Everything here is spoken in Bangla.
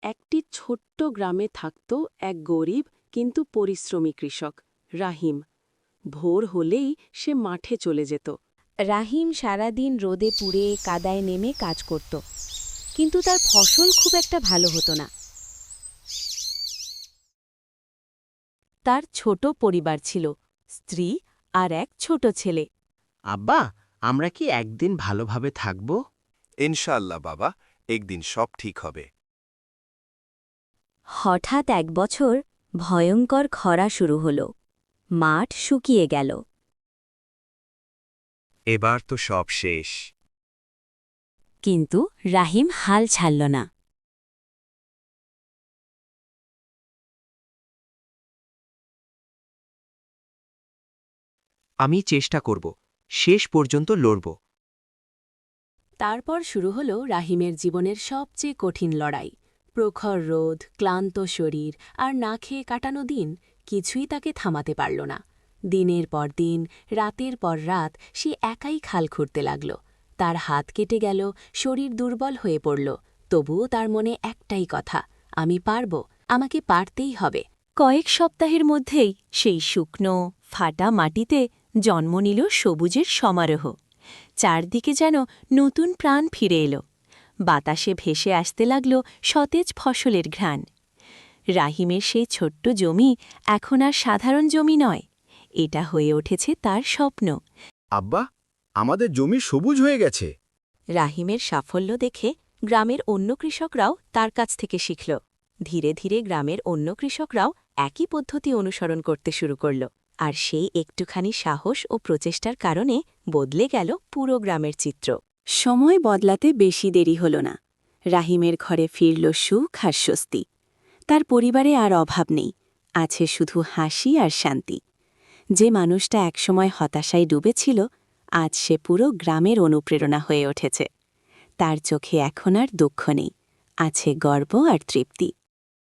একটি ছোট্ট গ্রামে থাকত এক গরিব কিন্তু পরিশ্রমী কৃষক রাহিম। ভোর হলেই সে মাঠে চলে যেত। রাহিম সারাদিন রোদে পুড়ে কাদায় নেমে কাজ করত, কিন্তু তার ফসল খুব একটা ভালো হতো না। তার ছোট পরিবার ছিল, স্ত্রী আর এক ছোট ছেলে। আব্বা, আমরা কি একদিন ভালোভাবে থাকব? ইনশাআল্লাহ বাবা, একদিন সব ঠিক হবে। হঠাৎ এক বছর ভয়ঙ্কর খরা শুরু হল। মাঠ শুকিয়ে গেল। এবার তো সব শেষ। কিন্তু রাহিম হাল ছাড়ল না। আমি চেষ্টা করব, শেষ পর্যন্ত লড়ব। তারপর শুরু হল রাহিমের জীবনের সবচেয়ে কঠিন লড়াই। প্রখর রোদ, ক্লান্ত শরীর আর না খেয়ে কাটানো দিন কিছুই তাকে থামাতে পারল না। দিনের পর দিন, রাতের পর রাত সে একাই খাল খুঁড়তে লাগল। তার হাত কেটে গেল, শরীর দুর্বল হয়ে পড়ল, তবুও তার মনে একটাই কথা, আমি পারব, আমাকে পারতেই হবে। কয়েক সপ্তাহের মধ্যেই সেই শুকনো ফাটা মাটিতে জন্ম নিল সবুজের সমারোহ। চারদিকে যেন নতুন প্রাণ ফিরে এলো। বাতাসে ভেসে আসতে লাগল সতেজ ফসলের ঘ্রাণ। রাহিমের সেই ছোট্ট জমি এখন আর সাধারণ জমি নয়, এটা হয়ে উঠেছে তার স্বপ্ন। আব্বা, আমাদের জমি সবুজ হয়ে গেছে। রাহিমের সাফল্য দেখে গ্রামের অন্য কৃষকরাও তার কাছ থেকে শিখল। ধীরে ধীরে গ্রামের অন্য কৃষকরাও একই পদ্ধতি অনুসরণ করতে শুরু করল, আর সেই একটুখানি সাহস ও প্রচেষ্টার কারণে বদলে গেল পুরো গ্রামের চিত্র। সময় বদলাতে বেশি দেরি হল না। রাহিমের ঘরে ফিরল সুখ আর স্বস্তি। তার পরিবারে আর অভাব নেই, আছে শুধু হাসি আর শান্তি। যে মানুষটা একসময় হতাশায় ডুবেছিল, আজ সে পুরো গ্রামের অনুপ্রেরণা হয়ে উঠেছে। তার চোখে এখন আর দুঃখ নেই, আছে গর্ব আর তৃপ্তি।